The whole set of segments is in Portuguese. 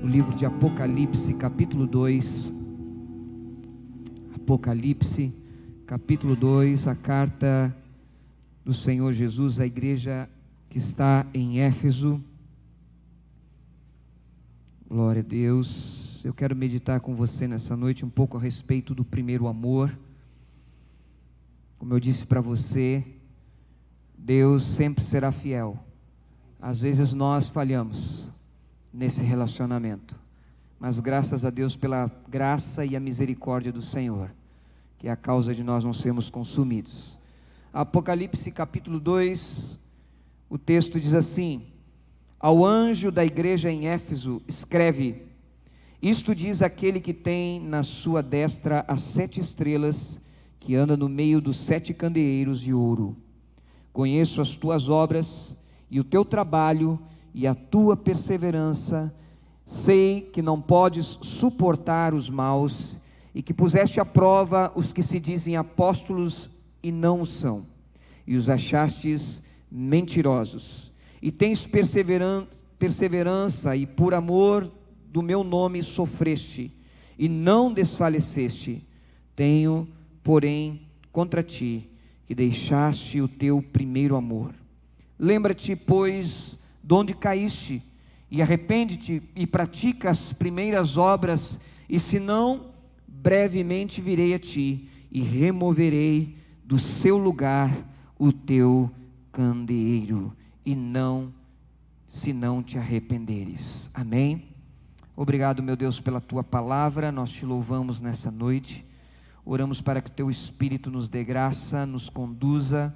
no livro de Apocalipse, capítulo 2. Apocalipse, capítulo 2, a carta do Senhor Jesus à igreja que está em Éfeso. Glória a Deus. Eu quero meditar com você nessa noite um pouco a respeito do primeiro amor. Como eu disse para você, Deus sempre será fiel. Às vezes nós falhamos nesse relacionamento, mas graças a Deus pela graça e a misericórdia do Senhor, que é a causa de nós não sermos consumidos. Apocalipse capítulo 2, o texto diz assim: ao anjo da igreja em Éfeso escreve: isto diz aquele que tem na sua destra as 7 estrelas, que anda no meio dos 7 candeeiros de ouro. Conheço as tuas obras e o teu trabalho e a tua perseverança. Sei que não podes suportar os maus e que puseste à prova os que se dizem apóstolos e não o são, e os achastes mentirosos, e tens perseverança, e por amor do meu nome sofreste, e não desfaleceste. Tenho, porém, contra ti, que deixaste o teu primeiro amor. Lembra-te, pois, de onde caíste, e arrepende-te, e pratica as primeiras obras, e se não, brevemente virei a ti, e removerei do seu lugar o teu candeeiro, e não, se não te arrependeres. Amém? Obrigado, meu Deus, pela tua palavra. Nós te louvamos nessa noite. Oramos para que o teu Espírito nos dê graça, nos conduza,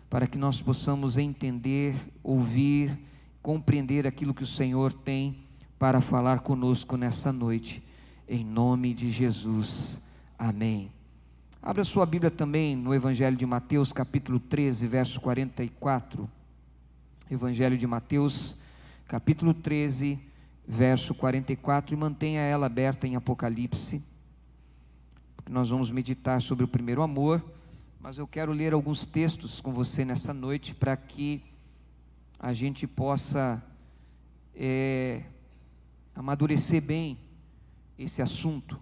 para que nós possamos entender, ouvir, compreender aquilo que o Senhor tem para falar conosco nessa noite, em nome de Jesus, amém. Abra sua Bíblia também no Evangelho de Mateus, capítulo 13, verso 44, Evangelho de Mateus, capítulo 13, verso 44, e mantenha ela aberta em Apocalipse, porque nós vamos meditar sobre o primeiro amor, mas eu quero ler alguns textos com você nessa noite, para que a gente possa amadurecer bem esse assunto.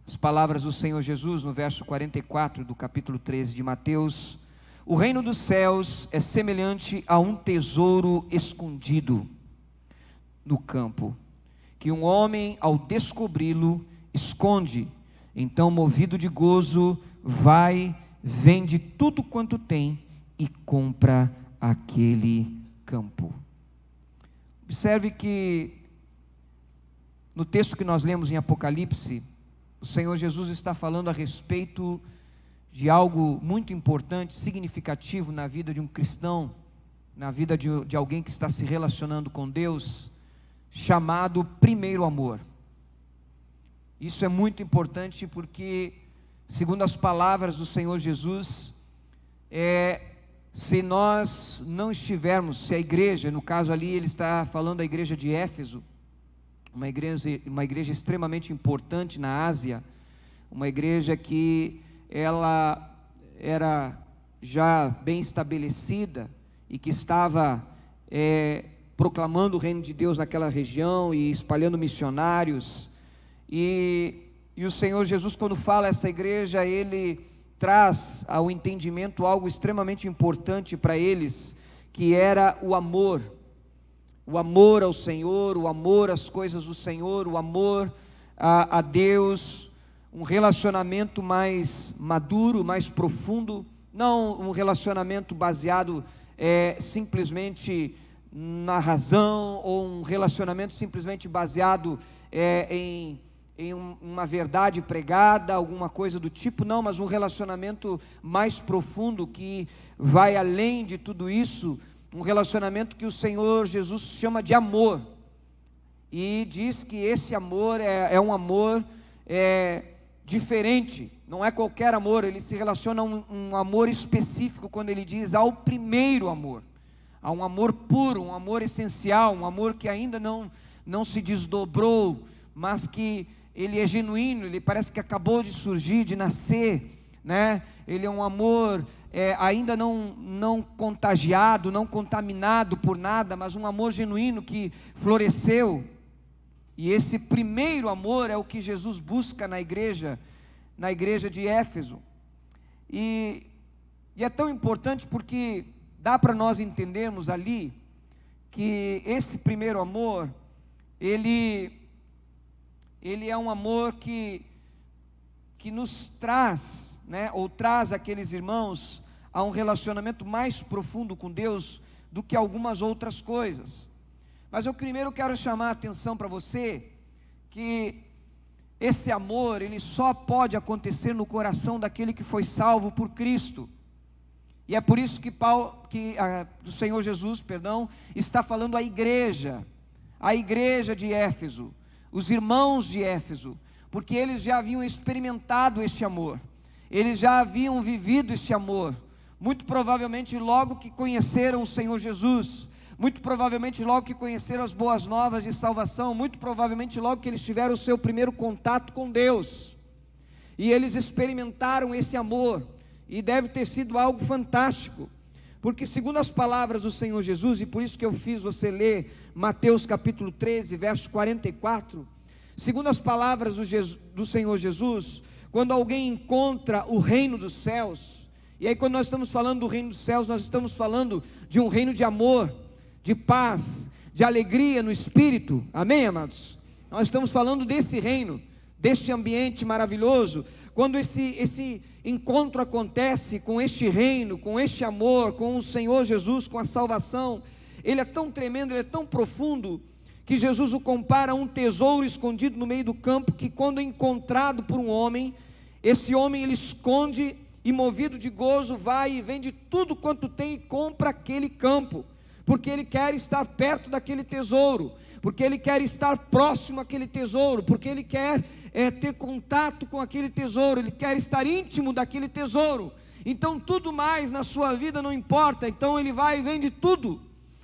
As palavras do Senhor Jesus no verso 44 do capítulo 13 de Mateus: o reino dos céus é semelhante a um tesouro escondido no campo, que um homem, ao descobri-lo, esconde. Então, movido de gozo, vai, vende tudo quanto tem e compra aquele campo. Observe que no texto que nós lemos em Apocalipse, o Senhor Jesus está falando a respeito de algo muito importante, significativo na vida de um cristão, na vida de alguém que está se relacionando com Deus, chamado primeiro amor. Isso é muito importante porque, segundo as palavras do Senhor Jesus, se nós não estivermos, se a igreja, no caso ali ele está falando da igreja de Éfeso, uma igreja extremamente importante na Ásia, uma igreja que ela era já bem estabelecida e que estava proclamando o reino de Deus naquela região e espalhando missionários, e o Senhor Jesus, quando fala essa igreja, ele traz ao entendimento algo extremamente importante para eles, que era o amor ao Senhor, o amor às coisas do Senhor, o amor a Deus, um relacionamento mais maduro, mais profundo, não um relacionamento baseado simplesmente na razão, ou um relacionamento simplesmente baseado em uma verdade pregada, alguma coisa do tipo, não, mas um relacionamento mais profundo, que vai além de tudo isso, um relacionamento que o Senhor Jesus chama de amor, e diz que esse amor é um amor diferente, não é qualquer amor, ele se relaciona a um amor específico, quando ele diz ao primeiro amor, a um amor puro, um amor essencial, um amor que ainda não se desdobrou, mas que ele é genuíno, ele parece que acabou de surgir, de nascer, né? Ele é um amor ainda não contagiado, não contaminado por nada, mas um amor genuíno que floresceu. E esse primeiro amor é o que Jesus busca na igreja de Éfeso. E é tão importante porque dá para nós entendermos ali que esse primeiro amor, ele é um amor que nos traz, ou traz aqueles irmãos a um relacionamento mais profundo com Deus do que algumas outras coisas. Mas eu primeiro quero chamar a atenção para você que esse amor, ele só pode acontecer no coração daquele que foi salvo por Cristo. E é por isso que o Senhor Jesus, está falando à igreja de Éfeso, os irmãos de Éfeso, porque eles já haviam experimentado este amor, eles já haviam vivido este amor, muito provavelmente logo que conheceram o Senhor Jesus, muito provavelmente logo que conheceram as boas novas de salvação, muito provavelmente logo que eles tiveram o seu primeiro contato com Deus, e eles experimentaram esse amor, e deve ter sido algo fantástico, porque segundo as palavras do Senhor Jesus, e por isso que eu fiz você ler Mateus capítulo 13, verso 44, segundo as palavras do Senhor Jesus, quando alguém encontra o reino dos céus, e aí quando nós estamos falando do reino dos céus, nós estamos falando de um reino de amor, de paz, de alegria no Espírito, amém, amados? Nós estamos falando desse reino, deste ambiente maravilhoso. Quando esse encontro acontece com este reino, com este amor, com o Senhor Jesus, com a salvação, ele é tão tremendo, ele é tão profundo, que Jesus o compara a um tesouro escondido no meio do campo, que quando é encontrado por um homem, esse homem ele esconde e movido de gozo vai e vende tudo quanto tem e compra aquele campo, porque ele quer estar perto daquele tesouro, porque ele quer estar próximo àquele tesouro, porque ele quer ter contato com aquele tesouro, ele quer estar íntimo daquele tesouro. Então tudo mais na sua vida não importa, então ele vai e vende tudo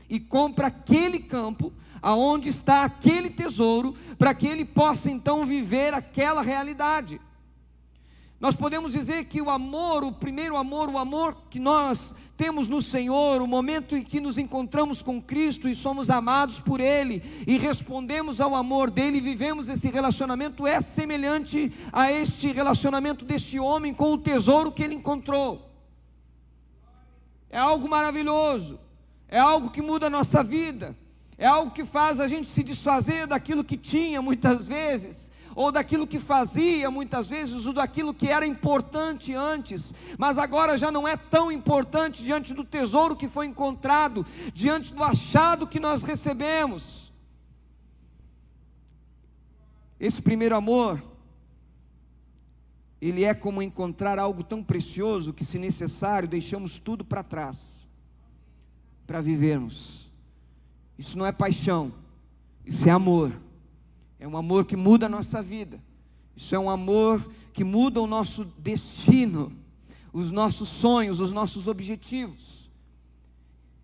e compra aquele campo aonde está aquele tesouro, para que ele possa então viver aquela realidade. Nós podemos dizer que o amor, o primeiro amor, o amor que nós temos no Senhor, o momento em que nos encontramos com Cristo e somos amados por Ele, e respondemos ao amor dEle, e vivemos esse relacionamento, é semelhante a este relacionamento deste homem com o tesouro que ele encontrou. É algo maravilhoso, é algo que muda a nossa vida, é algo que faz a gente se desfazer daquilo que tinha muitas vezes, ou daquilo que fazia muitas vezes, ou daquilo que era importante antes, mas agora já não é tão importante diante do tesouro que foi encontrado, diante do achado que nós recebemos. Esse primeiro amor, ele é como encontrar algo tão precioso, que se necessário, deixamos tudo para trás, para vivermos. Isso não é paixão, isso é amor. É um amor que muda a nossa vida. Isso é um amor que muda o nosso destino, os nossos sonhos, os nossos objetivos.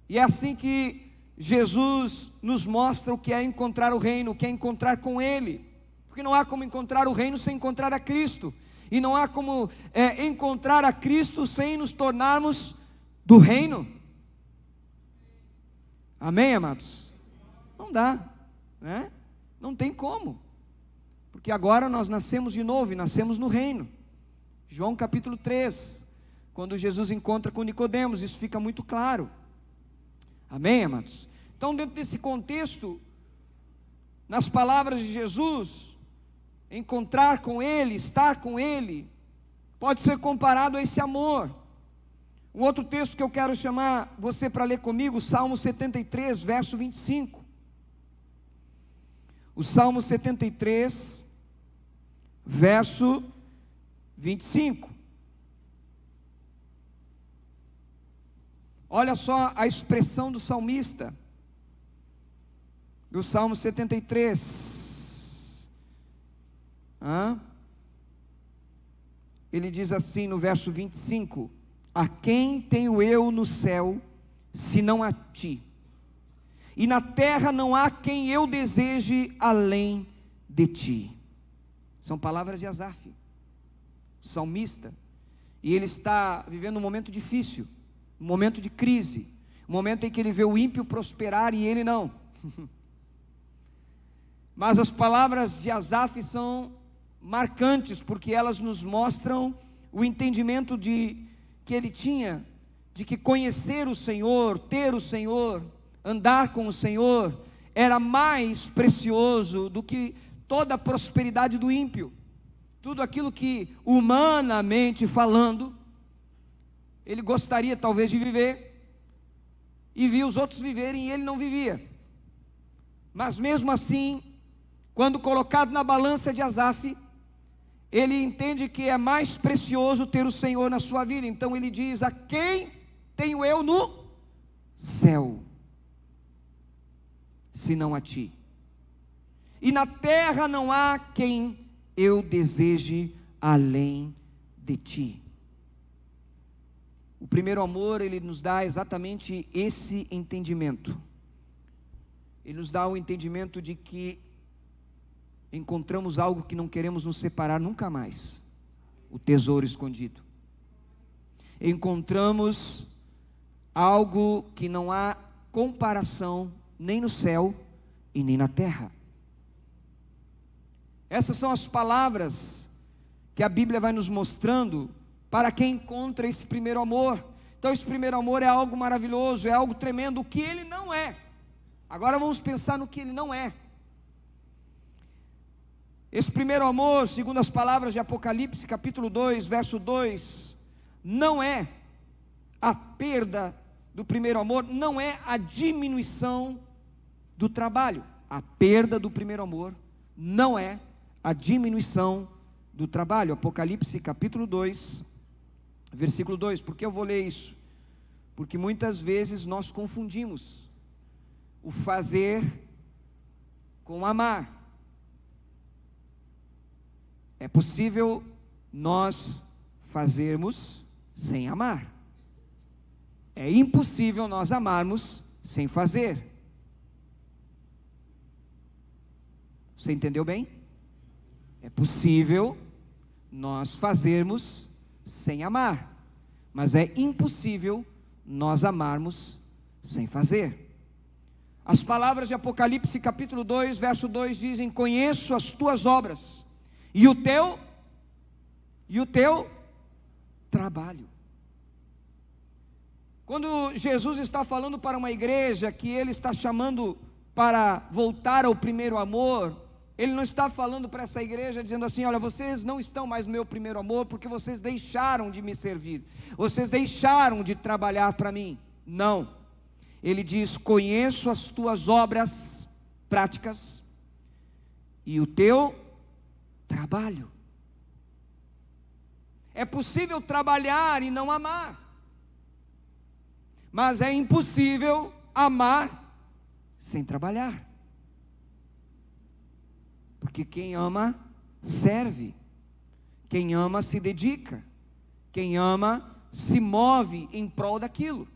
E é assim que Jesus nos mostra o que é encontrar o reino, o que é encontrar com Ele. Porque não há como encontrar o reino sem encontrar a Cristo. E não há como encontrar a Cristo sem nos tornarmos do reino. Amém, amados? Não dá, né? Não tem como, porque agora nós nascemos de novo e nascemos no reino. João capítulo 3, quando Jesus encontra com Nicodemos, isso fica muito claro. Amém, amados? Então, dentro desse contexto, nas palavras de Jesus, encontrar com Ele, estar com Ele, pode ser comparado a esse amor. Um outro texto que eu quero chamar você para ler comigo, Salmo 73, verso 25. O Salmo 73, verso 25. Olha só a expressão do salmista, do Salmo 73. Ele diz assim no verso 25: a quem tenho eu no céu, senão a ti? E na terra não há quem eu deseje além de ti. São palavras de Asaf, salmista. e ele está vivendo um momento difícil, um momento de crise, um momento em que ele vê o ímpio prosperar e ele não. Mas as palavras de Asaf são marcantes, porque elas nos mostram o entendimento que ele tinha, de que conhecer o Senhor, ter o Senhor, andar com o Senhor, era mais precioso do que toda a prosperidade do ímpio. Tudo aquilo que, humanamente falando, ele gostaria talvez de viver, e via os outros viverem e ele não vivia. Mas mesmo assim, quando colocado na balança de Asaf, ele entende que é mais precioso ter o Senhor na sua vida. Então ele diz: a quem tenho eu no céu, senão a ti? E na terra não há quem eu deseje além de ti. O primeiro amor, ele nos dá exatamente esse entendimento. Ele nos dá o entendimento de que encontramos algo que não queremos nos separar nunca mais: o tesouro escondido. Encontramos algo que não há comparação nem no céu e nem na terra. Essas são as palavras que a Bíblia vai nos mostrando para quem encontra esse primeiro amor. Então esse primeiro amor é algo maravilhoso, é algo tremendo, o que ele não é. Agora vamos pensar no que ele não é. Esse primeiro amor, segundo as palavras de Apocalipse capítulo 2, verso 2, não é a perda do primeiro amor, não é a diminuição do trabalho. A perda do primeiro amor não é a diminuição do trabalho. Apocalipse capítulo 2, versículo 2. Por que eu vou ler isso? Porque muitas vezes nós confundimos o fazer com amar. É possível nós fazermos sem amar. É impossível nós amarmos sem fazer. Você entendeu bem? É possível nós fazermos sem amar, mas é impossível nós amarmos sem fazer. As palavras de Apocalipse capítulo 2, verso 2 dizem: conheço as tuas obras e o teu trabalho. Quando Jesus está falando para uma igreja que ele está chamando para voltar ao primeiro amor, ele não está falando para essa igreja dizendo assim: olha, vocês não estão mais no meu primeiro amor porque vocês deixaram de me servir, vocês deixaram de trabalhar para mim. Não, ele diz: conheço as tuas obras práticas e o teu trabalho. É possível trabalhar e não amar, mas é impossível amar sem trabalhar. Porque quem ama, serve. Quem ama, se dedica. Quem ama, se move em prol daquilo.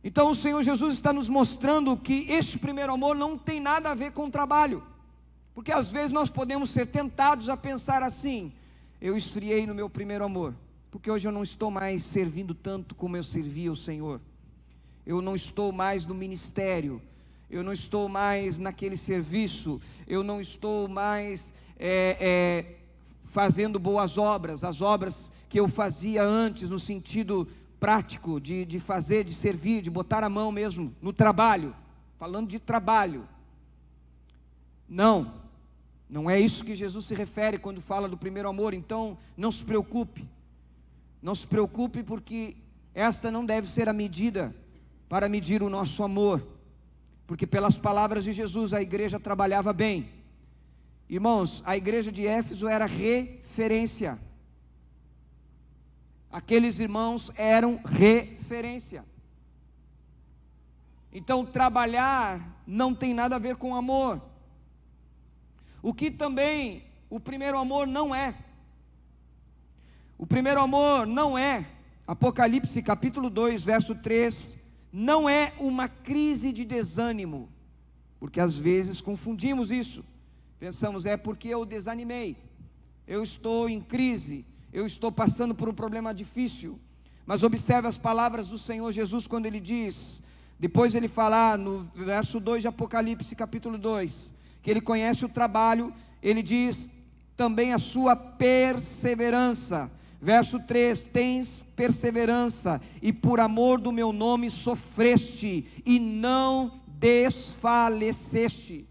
Então o Senhor Jesus está nos mostrando que este primeiro amor não tem nada a ver com o trabalho. Porque às vezes nós podemos ser tentados a pensar assim: eu esfriei no meu primeiro amor, porque hoje eu não estou mais servindo tanto como eu servia o Senhor. Eu não estou mais no ministério, eu não estou mais naquele serviço, eu não estou mais fazendo boas obras, as obras que eu fazia antes, no sentido prático, de fazer, de servir, de botar a mão mesmo no trabalho, falando de trabalho. Não é isso que Jesus se refere quando fala do primeiro amor. Então não se preocupe, porque esta não deve ser a medida para medir o nosso amor, porque pelas palavras de Jesus a igreja trabalhava bem. Irmãos, a igreja de Éfeso era referência. Aqueles irmãos eram referência. Então trabalhar não tem nada a ver com amor. O que também o primeiro amor não é. O primeiro amor não é, Apocalipse capítulo 2, verso 3, não é uma crise de desânimo, porque às vezes confundimos isso, pensamos, é porque eu desanimei, eu estou em crise, eu estou passando por um problema difícil. Mas observe as palavras do Senhor Jesus quando Ele diz, depois Ele falar no verso 2 de Apocalipse capítulo 2, que Ele conhece o trabalho, Ele diz também a sua perseverança. Verso 3, tens perseverança, e por amor do meu nome sofreste, e não desfaleceste.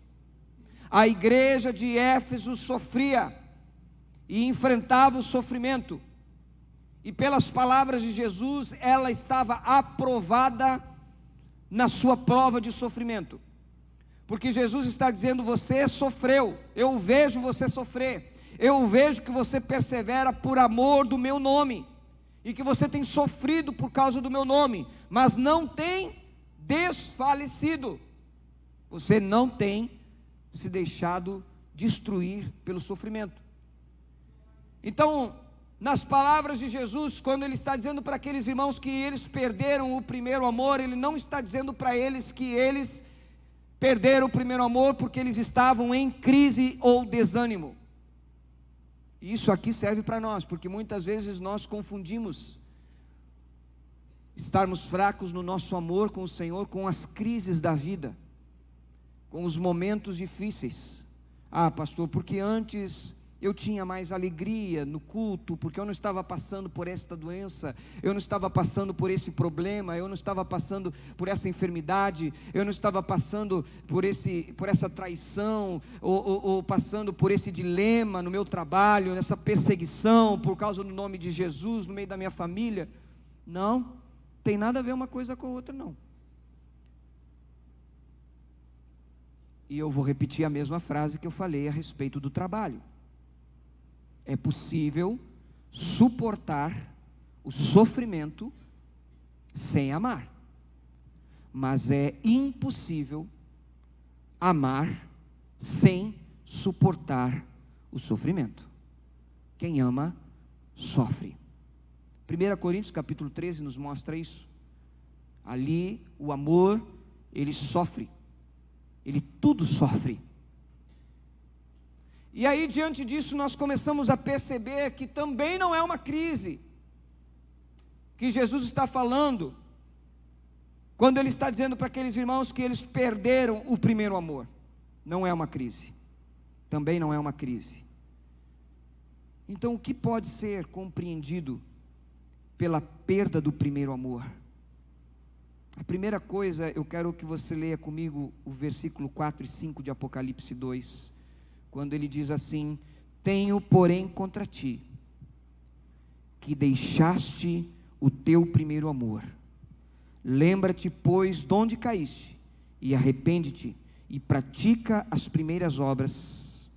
A igreja de Éfeso sofria, e enfrentava o sofrimento, e pelas palavras de Jesus, ela estava aprovada na sua prova de sofrimento, porque Jesus está dizendo, você sofreu, eu vejo você sofrer, eu vejo que você persevera por amor do meu nome, e que você tem sofrido por causa do meu nome, mas não tem desfalecido, você não tem se deixado destruir pelo sofrimento. Então, nas palavras de Jesus, quando Ele está dizendo para aqueles irmãos que eles perderam o primeiro amor, Ele não está dizendo para eles que eles perderam o primeiro amor porque eles estavam em crise ou desânimo. Isso aqui serve para nós, porque muitas vezes nós confundimos estarmos fracos no nosso amor com o Senhor com as crises da vida, com os momentos difíceis. Ah, pastor, porque antes eu tinha mais alegria no culto, porque eu não estava passando por esta doença, eu não estava passando por esse problema, eu não estava passando por essa enfermidade, eu não estava passando por essa traição, ou passando por esse dilema no meu trabalho, nessa perseguição, por causa do nome de Jesus, no meio da minha família. Não, tem nada a ver uma coisa com a outra, não. E eu vou repetir a mesma frase que eu falei a respeito do trabalho. É possível suportar o sofrimento sem amar, mas é impossível amar sem suportar o sofrimento. Quem ama, sofre. 1 Coríntios capítulo 13 nos mostra isso. Ali o amor, ele sofre, ele tudo sofre. E aí, diante disso, nós começamos a perceber que também não é uma crise que Jesus está falando, quando Ele está dizendo para aqueles irmãos que eles perderam o primeiro amor. Não é uma crise, também não é uma crise. Então, o que pode ser compreendido pela perda do primeiro amor? A primeira coisa, eu quero que você leia comigo o versículo 4 e 5 de Apocalipse 2, quando ele diz assim: tenho porém contra ti, que deixaste o teu primeiro amor. Lembra-te, pois, de onde caíste, e arrepende-te, e pratica as primeiras obras.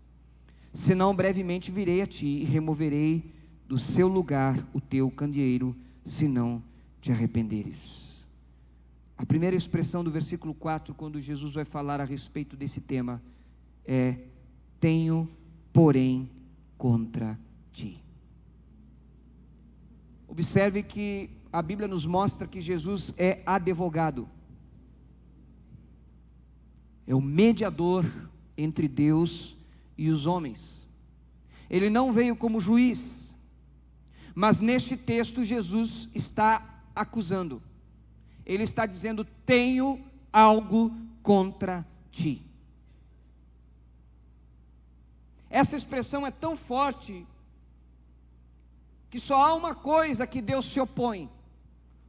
Senão brevemente virei a ti, e removerei do seu lugar o teu candeeiro, se não te arrependeres. A primeira expressão do versículo 4, quando Jesus vai falar a respeito desse tema, é: tenho, porém, contra ti. Observe que a Bíblia nos mostra que Jesus é advogado, é o mediador entre Deus e os homens. Ele não veio como juiz, mas neste texto Jesus está acusando, ele está dizendo: tenho algo contra ti. Essa expressão é tão forte, que só há uma coisa que Deus se opõe,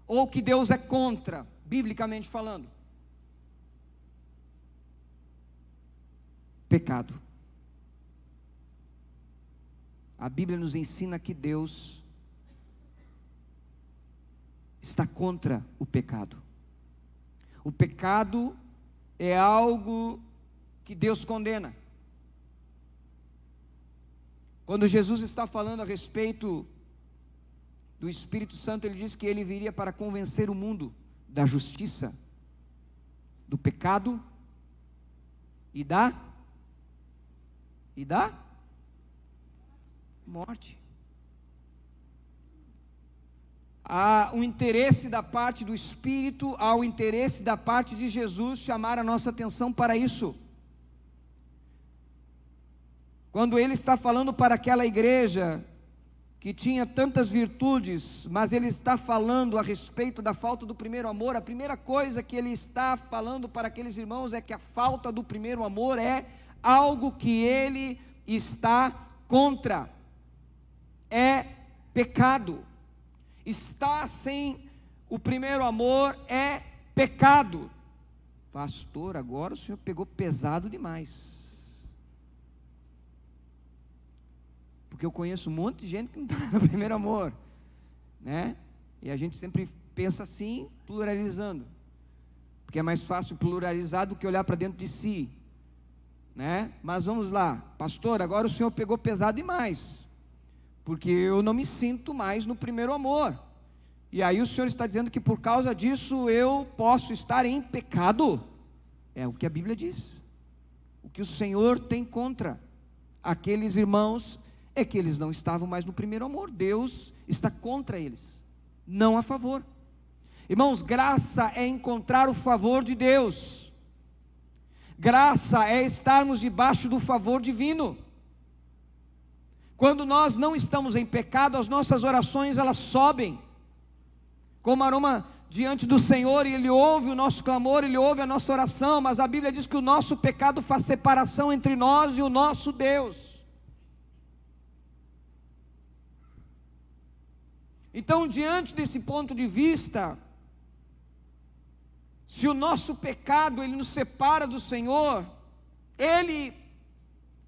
ou que Deus é contra, biblicamente falando: pecado. A Bíblia nos ensina que Deus está contra o pecado. O pecado é algo que Deus condena. Quando Jesus está falando a respeito do Espírito Santo, Ele diz que Ele viria para convencer o mundo da justiça, do pecado e da morte. Há um interesse da parte do Espírito, há o interesse da parte de Jesus chamar a nossa atenção para isso. Quando Ele está falando para aquela igreja que tinha tantas virtudes, mas ele está falando a respeito da falta do primeiro amor. A primeira coisa que ele está falando para aqueles irmãos é que a falta do primeiro amor é algo que ele está contra, é pecado. Estar sem o primeiro amor é pecado. Pastor, agora o senhor pegou pesado demais. Porque eu conheço um monte de gente que não está no primeiro amor, né? E a gente sempre pensa assim, pluralizando, porque é mais fácil pluralizar do que olhar para dentro de si, né? Mas vamos lá, pastor, agora o senhor pegou pesado demais, porque eu não me sinto mais no primeiro amor, e aí o senhor está dizendo que por causa disso eu posso estar em pecado? É o que a Bíblia diz. O que o Senhor tem contra aqueles irmãos é que eles não estavam mais no primeiro amor. Deus está contra eles, não a favor. Irmãos, graça é encontrar o favor de Deus. Graça é estarmos debaixo do favor divino. Quando nós não estamos em pecado, as nossas orações elas sobem como aroma diante do Senhor, e Ele ouve o nosso clamor, Ele ouve a nossa oração. Mas a Bíblia diz que o nosso pecado faz separação entre nós e o nosso Deus. Então, diante desse ponto de vista, se o nosso pecado ele nos separa do Senhor, ele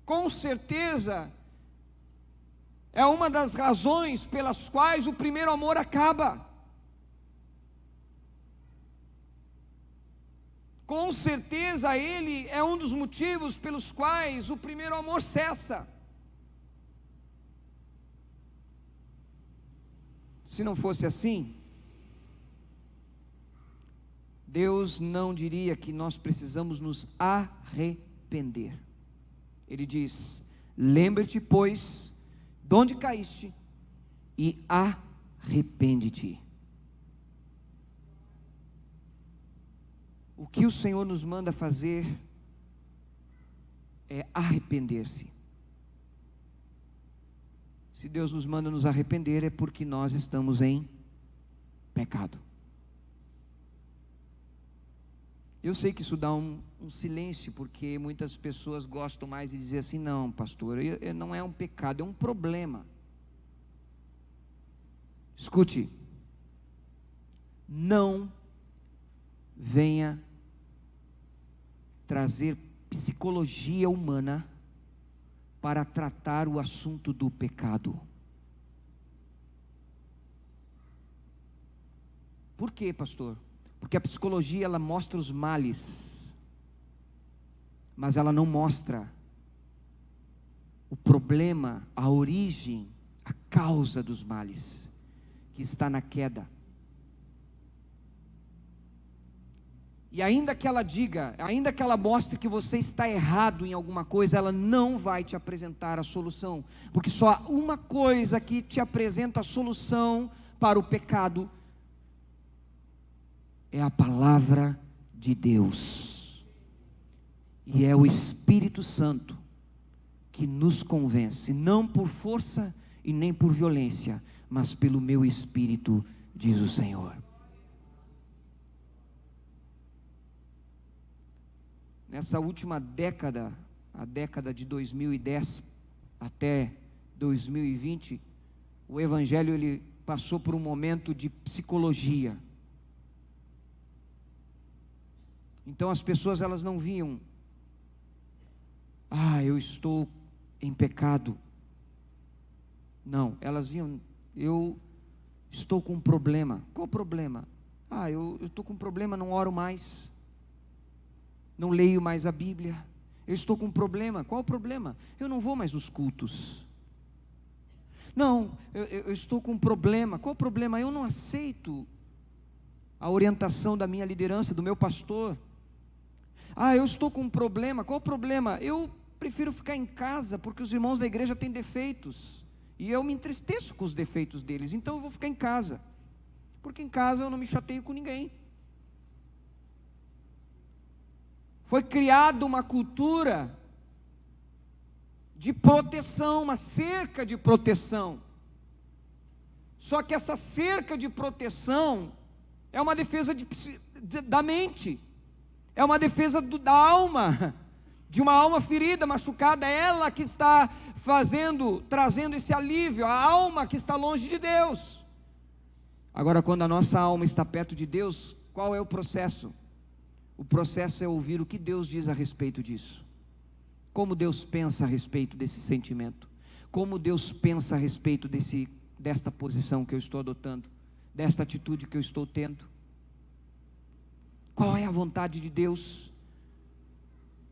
com certeza é uma das razões pelas quais o primeiro amor acaba. Com certeza ele é um dos motivos pelos quais o primeiro amor cessa. Se não fosse assim, Deus não diria que nós precisamos nos arrepender. Ele diz: lembra-te, pois, de onde caíste, e arrepende-te. O que o Senhor nos manda fazer é arrepender-se. Se Deus nos manda nos arrepender, é porque nós estamos em pecado. Eu sei que isso dá um silêncio, porque muitas pessoas gostam mais de dizer assim: não, pastor, não é um pecado, é um problema. Escute, não venha trazer psicologia humana para tratar o assunto do pecado. Por quê, pastor? Porque a psicologia ela mostra os males, mas ela não mostra o problema, a origem, a causa dos males, que está na queda. E ainda que ela diga, ainda que ela mostre que você está errado em alguma coisa, ela não vai te apresentar a solução, porque só há uma coisa que te apresenta a solução para o pecado, é a palavra de Deus, e é o Espírito Santo que nos convence, não por força e nem por violência, mas pelo meu Espírito, diz o Senhor. Nessa última década, a década de 2010 até 2020, o Evangelho ele passou por um momento de psicologia. Então as pessoas elas não viam: eu estou em pecado. Não, elas viam: eu estou com um problema. Qual o problema? Eu estou com um problema, não oro mais, não leio mais a Bíblia. Eu estou com um problema. Qual o problema? Eu não vou mais nos cultos. Não, eu estou com um problema. Qual o problema? Eu não aceito a orientação da minha liderança, do meu pastor. Eu estou com um problema. Qual o problema? Eu prefiro ficar em casa, porque os irmãos da igreja têm defeitos, e eu me entristeço com os defeitos deles, então eu vou ficar em casa, porque em casa eu não me chateio com ninguém. Foi criada uma cultura de proteção, uma cerca de proteção. Só que essa cerca de proteção é uma defesa da mente, é uma defesa da alma, de uma alma ferida, machucada, ela que está trazendo esse alívio, a alma que está longe de Deus. Agora, quando a nossa alma está perto de Deus, qual é o processo? O processo é ouvir o que Deus diz a respeito disso. Como Deus pensa a respeito desse sentimento? Como Deus pensa a respeito desta posição que eu estou adotando, desta atitude que eu estou tendo? Qual é a vontade de Deus?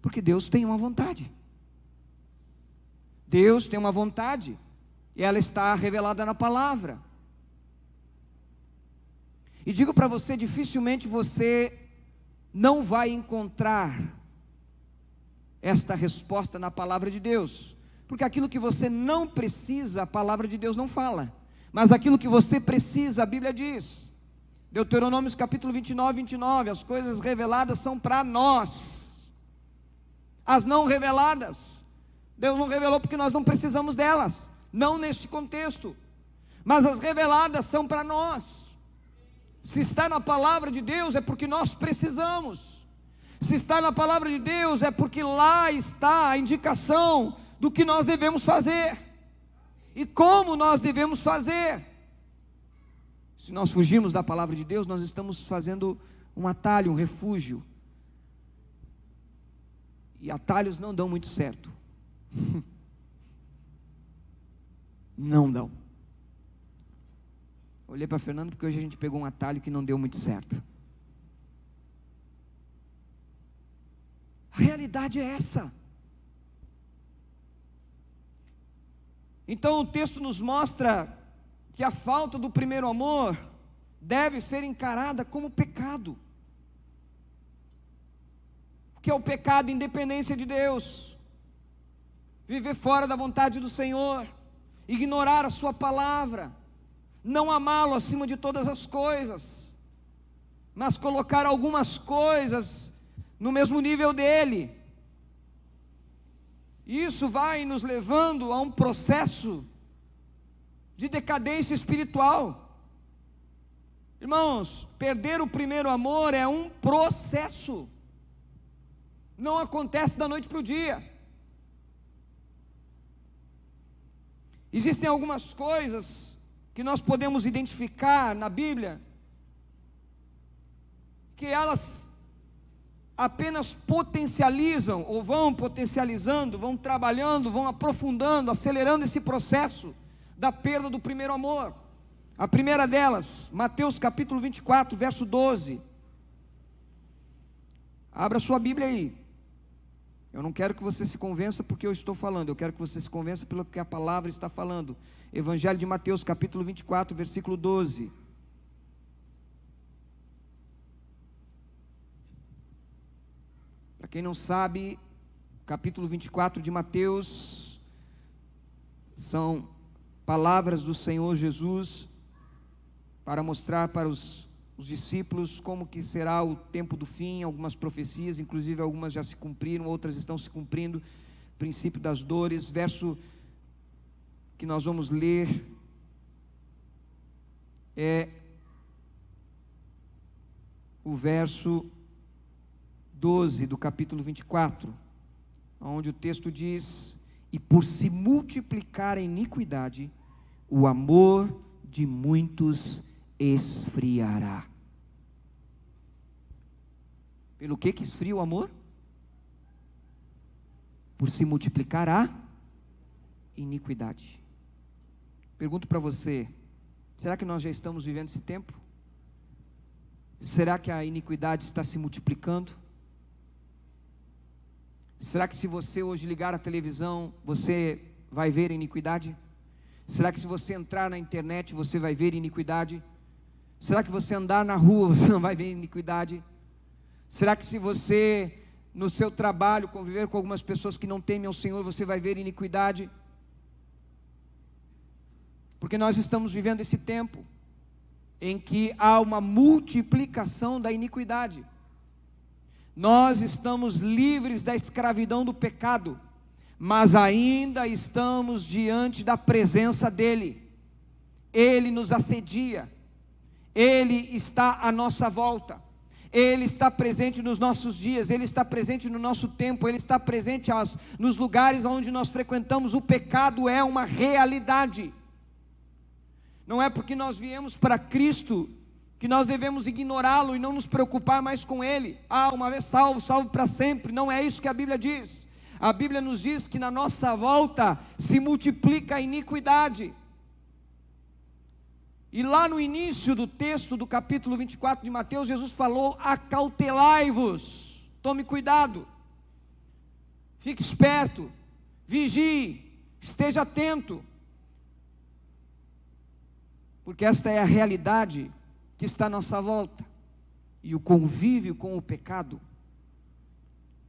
Porque Deus tem uma vontade. Deus tem uma vontade, e ela está revelada na palavra. E digo para você, dificilmente você não vai encontrar esta resposta na palavra de Deus, porque aquilo que você não precisa, a palavra de Deus não fala, mas aquilo que você precisa, a Bíblia diz. Deuteronômio capítulo 29, as coisas reveladas são para nós, as não reveladas, Deus não revelou porque nós não precisamos delas, não neste contexto, mas as reveladas são para nós. Se está na palavra de Deus é porque nós precisamos, se está na palavra de Deus é porque lá está a indicação do que nós devemos fazer, e como nós devemos fazer. Se nós fugirmos da palavra de Deus, nós estamos fazendo um atalho, um refúgio, e atalhos não dão muito certo, não dão. Olhei para Fernando porque hoje a gente pegou um atalho que não deu muito certo. A realidade é essa. Então o texto nos mostra que a falta do primeiro amor deve ser encarada como pecado. O que é o pecado? Independência de Deus, viver fora da vontade do Senhor, ignorar a sua palavra, não amá-lo acima de todas as coisas, mas colocar algumas coisas no mesmo nível dele. Isso vai nos levando a um processo de decadência espiritual. Irmãos, perder o primeiro amor é um processo, não acontece da noite para o dia. Existem algumas coisas que nós podemos identificar na Bíblia, que elas apenas potencializam, ou vão potencializando, vão trabalhando, vão aprofundando, acelerando esse processo da perda do primeiro amor. A primeira delas, Mateus capítulo 24, verso 12. Abra sua Bíblia aí. Eu não quero que você se convença porque eu estou falando, eu quero que você se convença pelo que a palavra está falando. Evangelho de Mateus capítulo 24, versículo 12. Para quem não sabe, capítulo 24 de Mateus são palavras do Senhor Jesus para mostrar para os discípulos como que será o tempo do fim. Algumas profecias, inclusive algumas já se cumpriram, outras estão se cumprindo. Princípio das dores, verso que nós vamos ler é o verso 12 do capítulo 24, onde o texto diz: e por se multiplicar a iniquidade, o amor de muitos esfriará. Pelo que esfria o amor? Por se multiplicar a iniquidade. Pergunto para você, será que nós já estamos vivendo esse tempo? Será que a iniquidade está se multiplicando? Será que se você hoje ligar a televisão, você vai ver iniquidade? Será que se você entrar na internet, você vai ver iniquidade? Será que você andar na rua, você não vai ver iniquidade? Será que se você, no seu trabalho, conviver com algumas pessoas que não temem ao Senhor, você vai ver iniquidade? Porque nós estamos vivendo esse tempo em que há uma multiplicação da iniquidade. Nós estamos livres da escravidão do pecado, mas ainda estamos diante da presença dEle. Ele nos assedia, Ele está à nossa volta, Ele está presente nos nossos dias, Ele está presente no nosso tempo, Ele está presente nos lugares onde nós frequentamos. O pecado é uma realidade. Não é porque nós viemos para Cristo que nós devemos ignorá-lo e não nos preocupar mais com Ele. Uma vez salvo, salvo para sempre. Não é isso que a Bíblia diz. A Bíblia nos diz que na nossa volta se multiplica a iniquidade. E lá no início do texto do capítulo 24 de Mateus, Jesus falou: acautelai-vos, tome cuidado, fique esperto, vigie, esteja atento, porque esta é a realidade que está à nossa volta. E o convívio com o pecado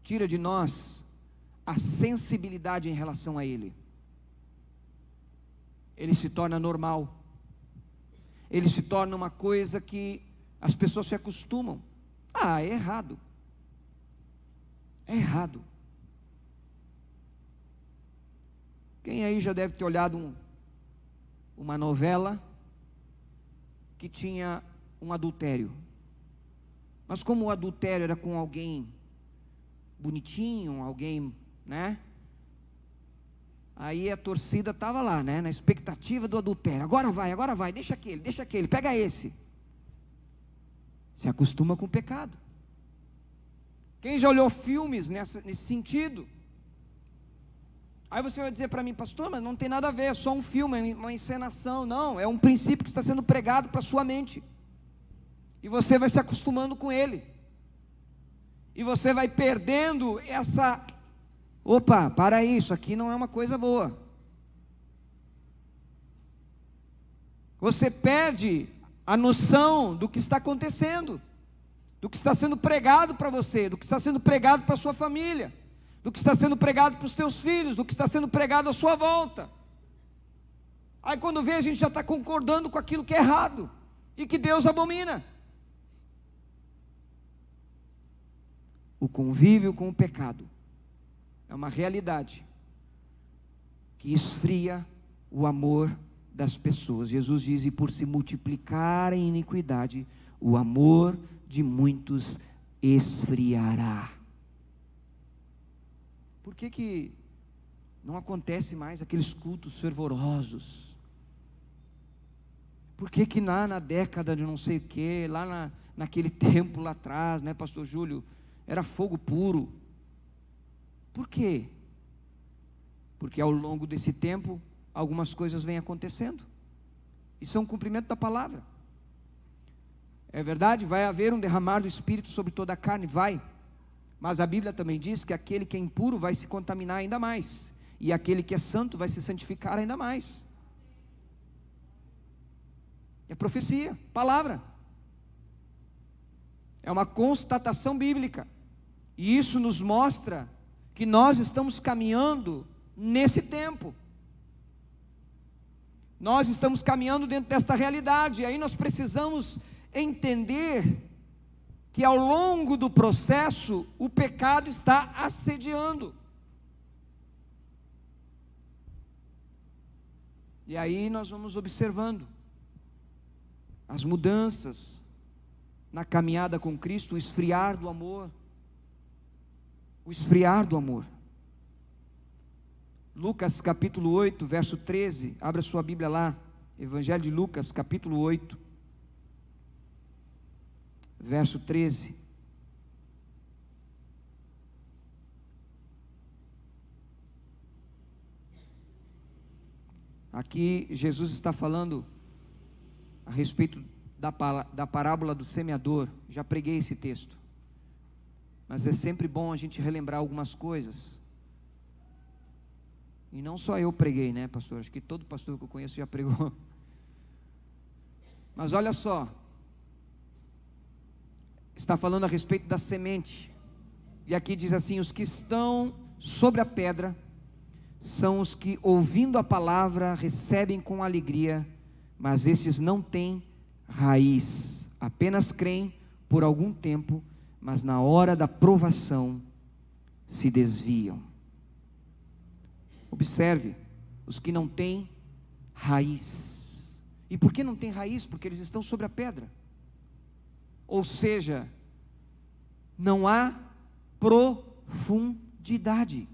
tira de nós a sensibilidade em relação a ele. Ele se torna normal, ele se torna uma coisa que as pessoas se acostumam. É errado, é errado. Quem aí já deve ter olhado uma novela que tinha um adultério, mas como o adultério era com alguém bonitinho, alguém, né? Aí a torcida estava lá, né? Na expectativa do adultério. Agora vai, deixa aquele, pega esse. Se acostuma com o pecado. Quem já olhou filmes nesse sentido? Aí você vai dizer para mim: pastor, mas não tem nada a ver, é só um filme, é uma encenação. Não, é um princípio que está sendo pregado para a sua mente. E você vai se acostumando com ele. E você vai perdendo essa... para aí, isso aqui não é uma coisa boa. Você perde a noção do que está acontecendo, do que está sendo pregado para você, do que está sendo pregado para a sua família, do que está sendo pregado para os teus filhos, do que está sendo pregado à sua volta. Aí quando vê, a gente já está concordando com aquilo que é errado e que Deus abomina. O convívio com o pecado é uma realidade que esfria o amor das pessoas. Jesus diz: e por se multiplicar a iniquidade, o amor de muitos esfriará. Por que não acontece mais aqueles cultos fervorosos? Por que lá na década de não sei o que, lá naquele tempo lá atrás, né, pastor Júlio, era fogo puro? Por quê? Porque ao longo desse tempo, algumas coisas vêm acontecendo, e são cumprimento da palavra. É verdade, vai haver um derramar do Espírito sobre toda a carne, vai. Mas a Bíblia também diz que aquele que é impuro vai se contaminar ainda mais, e aquele que é santo vai se santificar ainda mais. É profecia, palavra. É uma constatação bíblica. E isso nos mostra que nós estamos caminhando nesse tempo. Nós estamos caminhando dentro desta realidade. E aí nós precisamos entender que ao longo do processo o pecado está assediando. E aí nós vamos observando as mudanças na caminhada com Cristo, o esfriar do amor. O esfriar do amor. Lucas capítulo 8, verso 13, abra sua Bíblia lá, Evangelho de Lucas capítulo 8, verso 13. Aqui Jesus está falando a respeito da parábola do semeador. Já preguei esse texto, mas é sempre bom a gente relembrar algumas coisas. E não só eu preguei, né, pastor? Acho que todo pastor que eu conheço já pregou. Mas olha só, está falando a respeito da semente. E aqui diz assim: os que estão sobre a pedra são os que, ouvindo a palavra, recebem com alegria, mas esses não têm raiz, apenas creem por algum tempo, mas na hora da provação se desviam. Observe, os que não têm raiz. E por que não tem raiz? Porque eles estão sobre a pedra. Ou seja, não há profundidade.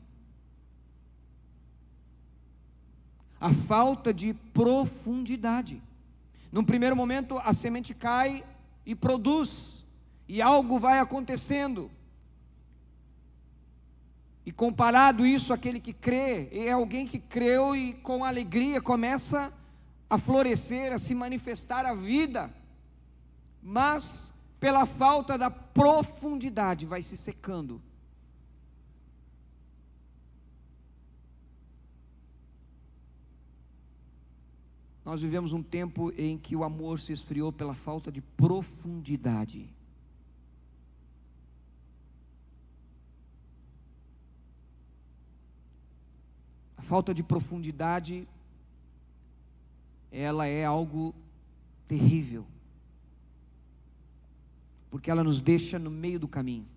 A falta de profundidade. Num primeiro momento, a semente cai e produz, e algo vai acontecendo. E comparado isso àquele que crê, é alguém que creu e com alegria começa a florescer, a se manifestar a vida, mas pela falta da profundidade vai se secando. Nós vivemos um tempo em que o amor se esfriou pela falta de profundidade. A falta de profundidade, ela é algo terrível, porque ela nos deixa no meio do caminho,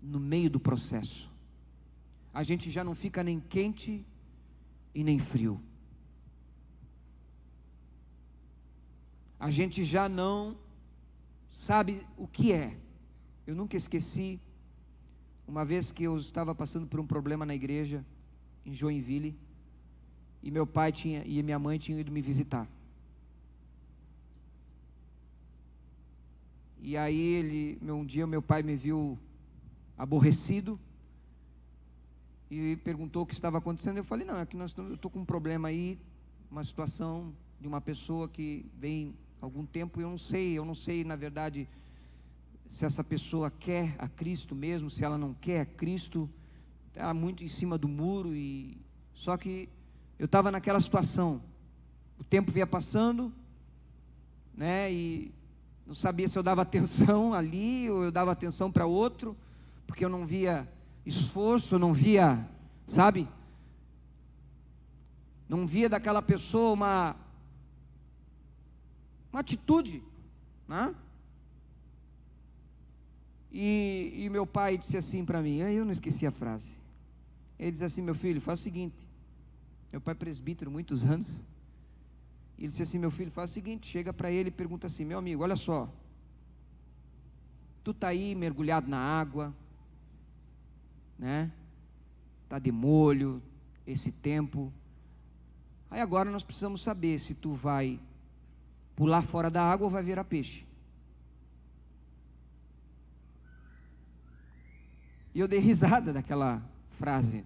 no meio do processo. A gente já não fica nem quente e nem frio. A gente já não sabe o que é. Eu nunca esqueci, uma vez que eu estava passando por um problema na igreja, em Joinville, e meu pai e minha mãe tinham ido me visitar. E aí um dia meu pai me viu aborrecido e perguntou o que estava acontecendo. Eu falei, não, é que eu estou com um problema aí, uma situação de uma pessoa que vem há algum tempo, e eu não sei na verdade se essa pessoa quer a Cristo mesmo, se ela não quer a Cristo. Está muito em cima do muro, e só que eu estava naquela situação, o tempo vinha passando, né, e não sabia se eu dava atenção ali, ou eu dava atenção para outro, porque eu não via esforço, eu não via, sabe, não via daquela pessoa uma atitude, né? E meu pai disse assim para mim, eu não esqueci a frase. Ele disse assim, meu filho, faz o seguinte. Meu pai é presbítero, muitos anos. Ele disse assim, meu filho, faz o seguinte, chega para ele e pergunta assim, meu amigo, olha só, tu está aí mergulhado na água, né? Está de molho, esse tempo. Aí agora nós precisamos saber se tu vai pular fora da água ou vai virar peixe. E eu dei risada daquela frase,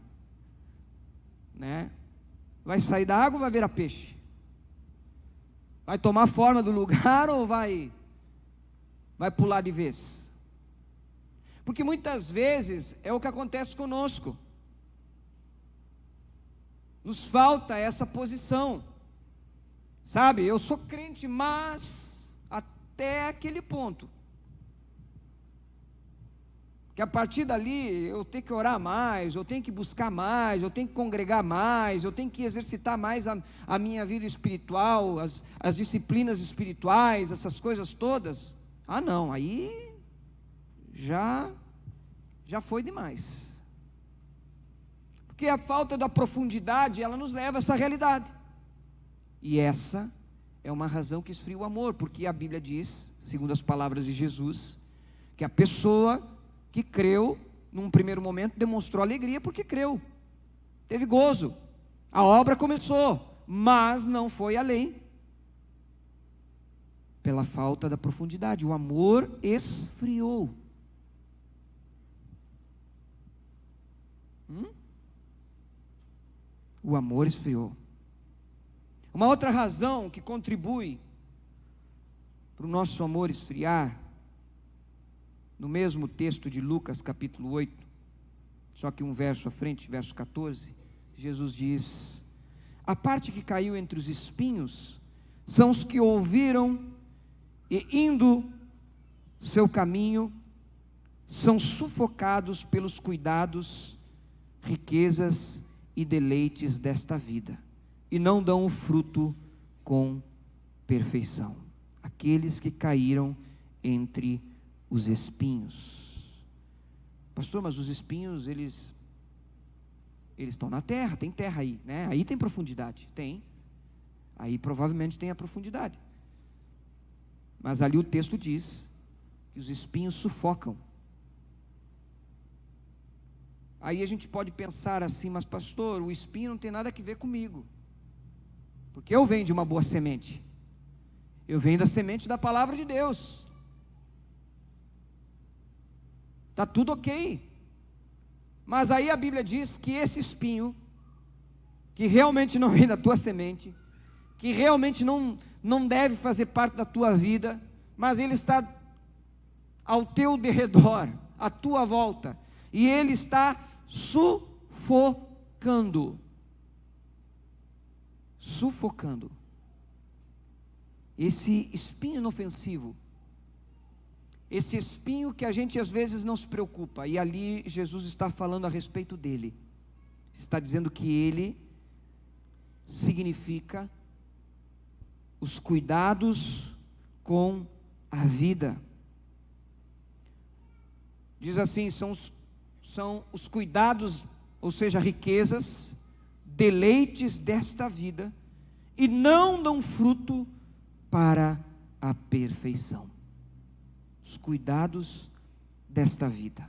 né? Vai sair da água ou vai virar peixe? Vai tomar forma do lugar ou vai pular de vez? Porque muitas vezes é o que acontece conosco. Nos falta essa posição. Sabe, eu sou crente, mas até aquele ponto. Que a partir dali eu tenho que orar mais, eu tenho que buscar mais, eu tenho que congregar mais, eu tenho que exercitar mais a minha vida espiritual, as disciplinas espirituais, essas coisas todas. Ah não, aí já foi demais. Porque a falta da profundidade, ela nos leva a essa realidade. E essa é uma razão que esfria o amor, porque a Bíblia diz, segundo as palavras de Jesus, que a pessoa que creu, num primeiro momento, demonstrou alegria porque creu, teve gozo, a obra começou, mas não foi além, pela falta da profundidade. O amor esfriou. O amor esfriou. Uma outra razão que contribui para o nosso amor esfriar, no mesmo texto de Lucas capítulo 8, só que um verso à frente, verso 14, Jesus diz: a parte que caiu entre os espinhos são os que ouviram e, indo seu caminho, são sufocados pelos cuidados, riquezas e deleites desta vida, e não dão o fruto com perfeição. Aqueles que caíram entre os espinhos. Pastor, mas os espinhos, eles estão na terra, tem terra aí, né? Aí tem profundidade, tem. Aí provavelmente tem a profundidade. Mas ali o texto diz que os espinhos sufocam. Aí a gente pode pensar assim, mas pastor, o espinho não tem nada a ver comigo, porque eu venho de uma boa semente, eu venho da semente da palavra de Deus, está tudo ok. Mas aí a Bíblia diz que esse espinho, que realmente não vem da tua semente, que realmente não deve fazer parte da tua vida, mas ele está ao teu derredor, à tua volta, e ele está sufocando. Esse espinho inofensivo, esse espinho que a gente às vezes não se preocupa, e ali Jesus está falando a respeito dele, está dizendo que ele significa os cuidados com a vida. Diz assim, são os cuidados, ou seja, riquezas, deleites desta vida, e não dão fruto para a perfeição. Os cuidados desta vida.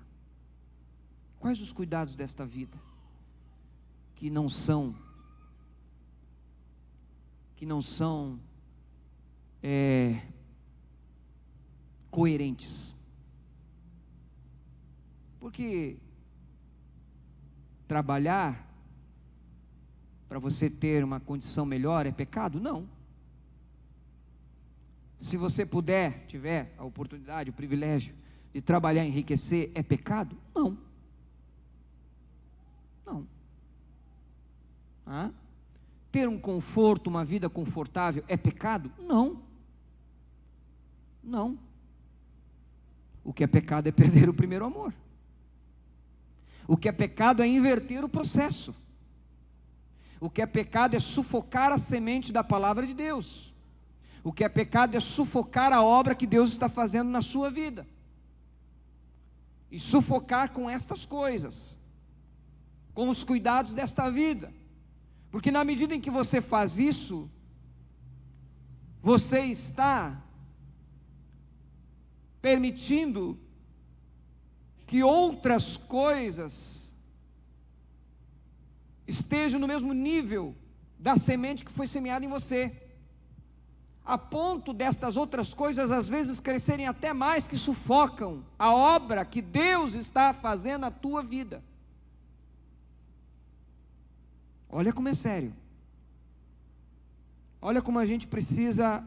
Quais os cuidados desta vida? Que não são coerentes. Porque trabalhar para você ter uma condição melhor é pecado? Não. Se você tiver a oportunidade, o privilégio de trabalhar e enriquecer, é pecado? Não. Ter um conforto, uma vida confortável, é pecado? Não. O que é pecado é perder o primeiro amor. O que é pecado é inverter o processo. O que é pecado é sufocar a semente da palavra de Deus. O que é pecado é sufocar a obra que Deus está fazendo na sua vida. E sufocar com estas coisas, com os cuidados desta vida. Porque na medida em que você faz isso, você está permitindo que outras coisas estejam no mesmo nível da semente que foi semeada em você, a ponto destas outras coisas às vezes crescerem até mais, que sufocam a obra que Deus está fazendo na tua vida. Olha como é sério. Olha como a gente precisa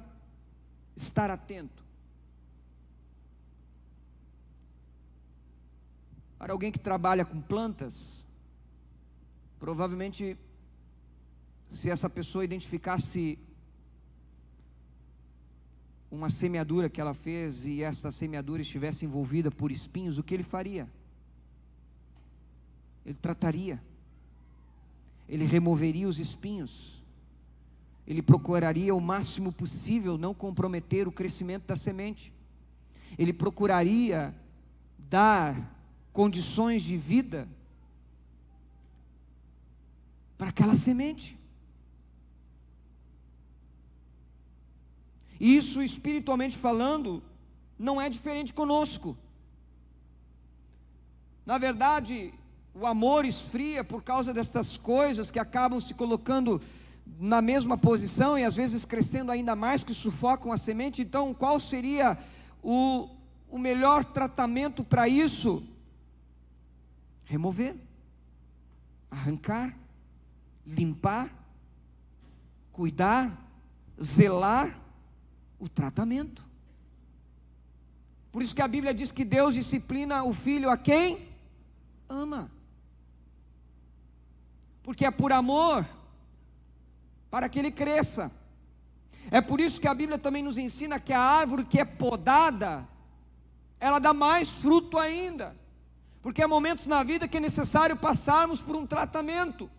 estar atento. Para alguém que trabalha com plantas, provavelmente, se essa pessoa identificasse uma semeadura que ela fez e essa semeadura estivesse envolvida por espinhos, o que ele faria? Ele trataria, ele removeria os espinhos, ele procuraria o máximo possível não comprometer o crescimento da semente, ele procuraria dar condições de vida para aquela semente. E isso, espiritualmente falando, não é diferente conosco. Na verdade, o amor esfria por causa destas coisas que acabam se colocando na mesma posição e às vezes crescendo ainda mais, que sufocam a semente. Então, qual seria o melhor tratamento para isso? Remover, arrancar, limpar, cuidar, zelar o tratamento. Por isso que a Bíblia diz que Deus disciplina o filho a quem ama, porque é por amor, para que ele cresça. É por isso que a Bíblia também nos ensina que a árvore que é podada, ela dá mais fruto ainda, porque há momentos na vida que é necessário passarmos por um tratamento.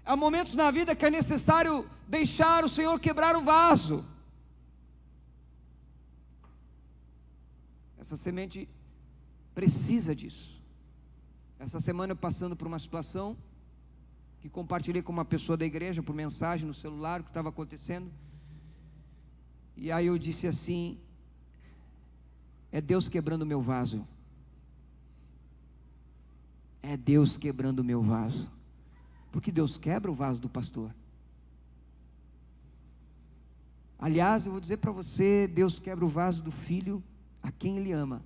Há momentos na vida que é necessário deixar o Senhor quebrar o vaso. Essa semente precisa disso. Essa semana eu passando por uma situação que compartilhei com uma pessoa da igreja por mensagem no celular o que estava acontecendo. E aí eu disse assim: é Deus quebrando o meu vaso. É Deus quebrando o meu vaso. Porque Deus quebra o vaso do pastor. Aliás, eu vou dizer para você, Deus quebra o vaso do filho a quem Ele ama.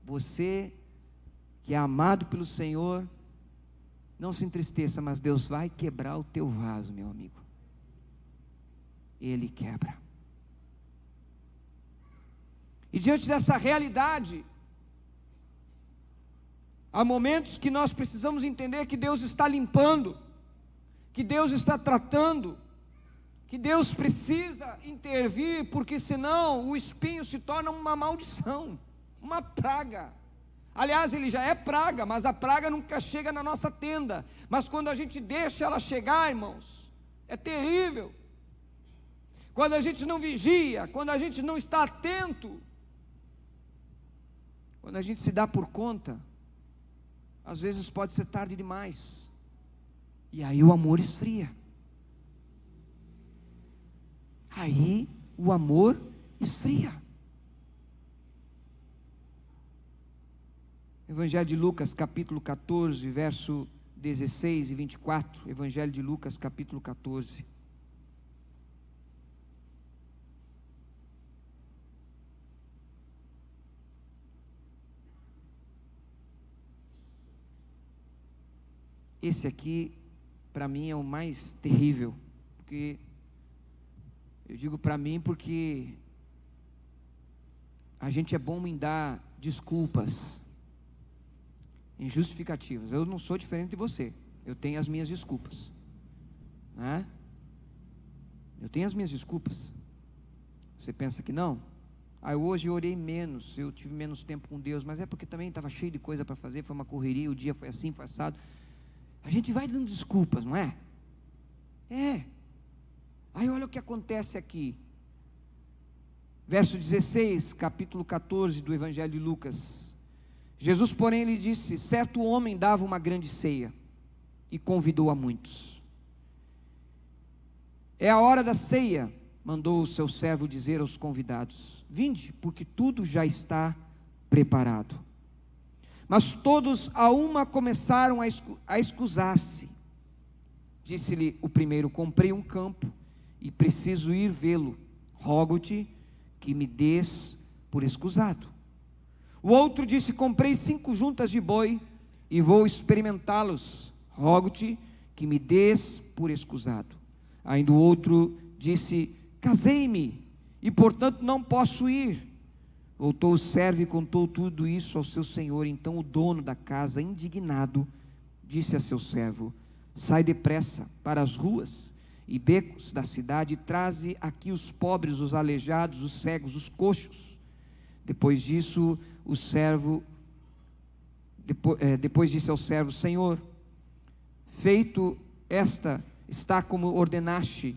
Você que é amado pelo Senhor, não se entristeça, mas Deus vai quebrar o teu vaso, meu amigo. Ele quebra. E diante dessa realidade, há momentos que nós precisamos entender que Deus está limpando, que Deus está tratando, que Deus precisa intervir, porque senão o espinho se torna uma maldição, uma praga. Aliás, ele já é praga, mas a praga nunca chega na nossa tenda. Mas quando a gente deixa ela chegar, irmãos, é terrível. Quando a gente não vigia, quando a gente não está atento, quando a gente se dá por conta, às vezes pode ser tarde demais. E aí o amor esfria. Aí o amor esfria. Evangelho de Lucas, capítulo 14, verso 16 e 24. Evangelho de Lucas, capítulo 14. Esse aqui, para mim, é o mais terrível, porque eu digo para mim porque a gente é bom em dar desculpas, em justificativas. Eu não sou diferente de você, eu tenho as minhas desculpas, né? Eu tenho as minhas desculpas. Você pensa que não? Hoje eu orei menos, eu tive menos tempo com Deus, mas é porque também estava cheio de coisa para fazer, foi uma correria, o dia foi assim, foi assado. A gente vai dando desculpas, não é? É. Aí olha o que acontece aqui. Verso 16, capítulo 14 do Evangelho de Lucas. Jesus, porém, lhe disse: certo homem dava uma grande ceia e convidou a muitos. É a hora da ceia, mandou o seu servo dizer aos convidados: vinde, porque tudo já está preparado. Mas todos a uma começaram a escusar-se. Disse-lhe o primeiro: comprei um campo e preciso ir vê-lo. Rogo-te que me des por escusado. O outro disse: comprei 5 juntas de boi e vou experimentá-los. Rogo-te que me des por escusado. Ainda o outro disse: casei-me e portanto não posso ir. Voltou o servo e contou tudo isso ao seu senhor. Então o dono da casa, indignado, disse a seu servo: sai depressa para as ruas e becos da cidade e traze aqui os pobres, os aleijados, os cegos, os coxos. Depois disso, o servo, depois disse ao servo: Senhor, feito esta está como ordenaste,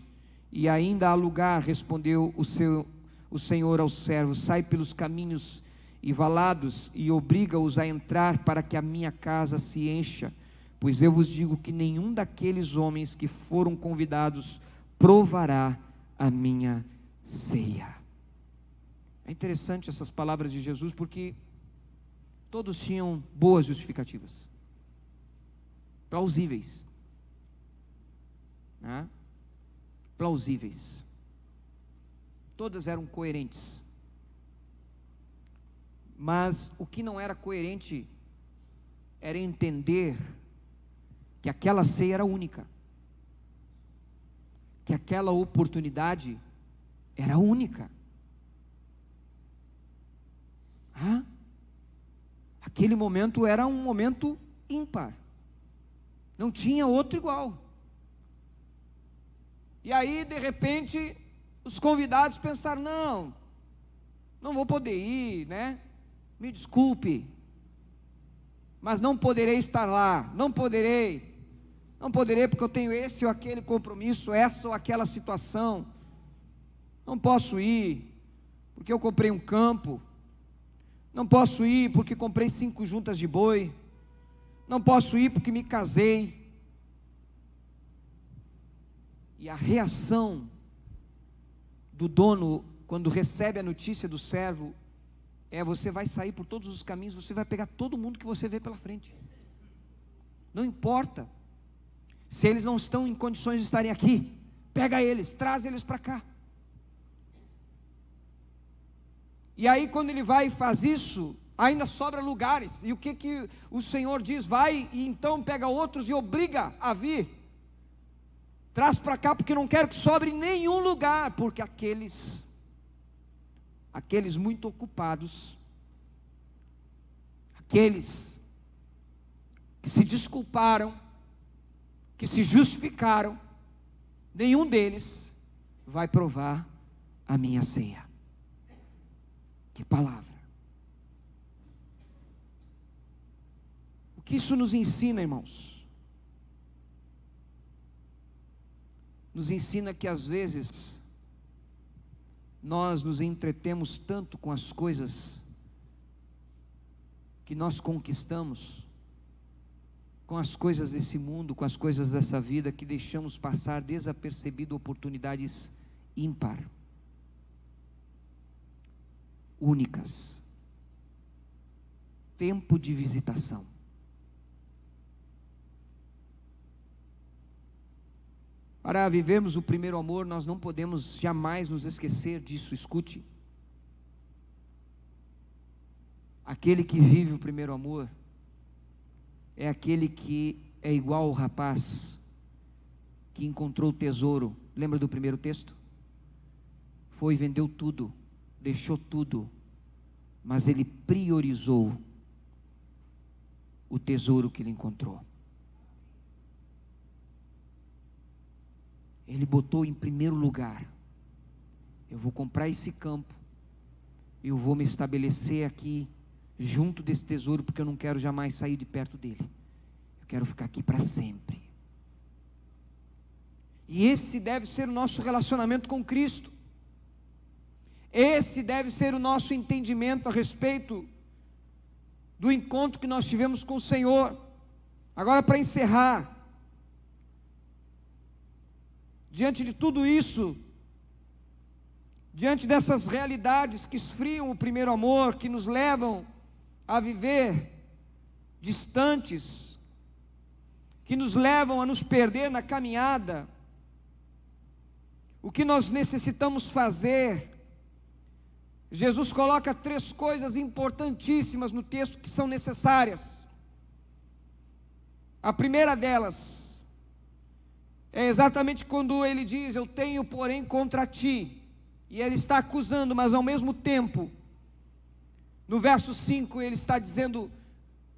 e ainda há lugar. Respondeu o Senhor ao servo: sai pelos caminhos e valados e obriga-os a entrar, para que a minha casa se encha. Pois eu vos digo que nenhum daqueles homens que foram convidados provará a minha ceia. É interessante essas palavras de Jesus, porque todos tinham boas justificativas, plausíveis, né? Plausíveis. Todas eram coerentes. Mas o que não era coerente era entender que aquela ceia era única, que aquela oportunidade era única. Aquele momento era um momento ímpar, não tinha outro igual. E aí, de repente, os convidados pensaram: não vou poder ir, né? Me desculpe, mas não poderei estar lá, não poderei porque eu tenho esse ou aquele compromisso, essa ou aquela situação. Não posso ir porque eu comprei um campo. Não posso ir porque comprei 5 juntas de boi. Não posso ir porque me casei. E a reação do dono, quando recebe a notícia do servo, você vai sair por todos os caminhos, você vai pegar todo mundo que você vê pela frente. Não importa se eles não estão em condições de estarem aqui, pega eles, traz eles para cá. E aí quando ele vai e faz isso, ainda sobra lugares. E o que o Senhor diz? Vai e então pega outros e obriga a vir. Traz para cá, porque não quero que sobre nenhum lugar, porque aqueles muito ocupados, aqueles que se desculparam, que se justificaram, nenhum deles vai provar a minha ceia. Que palavra! O que isso nos ensina, irmãos? Nos ensina que às vezes nós nos entretemos tanto com as coisas que nós conquistamos, com as coisas desse mundo, com as coisas dessa vida, que deixamos passar desapercebido oportunidades ímpar, únicas, tempo de visitação. Para vivermos o primeiro amor, nós não podemos jamais nos esquecer disso. Escute, aquele que vive o primeiro amor é aquele que é igual ao rapaz que encontrou o tesouro. Lembra do primeiro texto? Foi e vendeu tudo, deixou tudo, mas ele priorizou o tesouro que ele encontrou. Ele botou em primeiro lugar: eu vou comprar esse campo, eu vou me estabelecer aqui junto desse tesouro, porque eu não quero jamais sair de perto dele, eu quero ficar aqui para sempre. E esse deve ser o nosso relacionamento com Cristo, esse deve ser o nosso entendimento a respeito do encontro que nós tivemos com o Senhor. Agora, para encerrar, diante de tudo isso, diante dessas realidades que esfriam o primeiro amor, que nos levam a viver distantes, que nos levam a nos perder na caminhada, o que nós necessitamos fazer? Jesus coloca 3 coisas importantíssimas no texto que são necessárias. A primeira delas é exatamente quando ele diz: eu tenho porém contra ti. E ele está acusando, mas ao mesmo tempo, no verso 5, ele está dizendo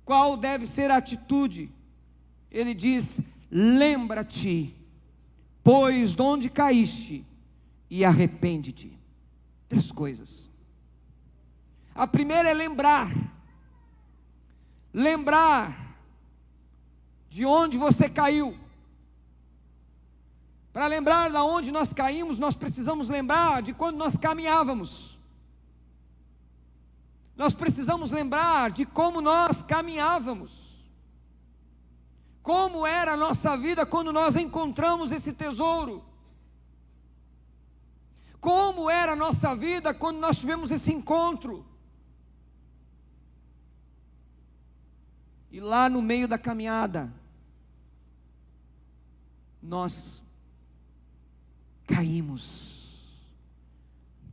qual deve ser a atitude. Ele diz: lembra-te, pois, de onde caíste, e arrepende-te. 3 coisas. A primeira é lembrar de onde você caiu. Para lembrar de onde nós caímos, nós precisamos lembrar de quando nós caminhávamos. Nós precisamos lembrar de como nós caminhávamos. Como era a nossa vida quando nós encontramos esse tesouro. Como era a nossa vida quando nós tivemos esse encontro. E lá no meio da caminhada, nós caímos.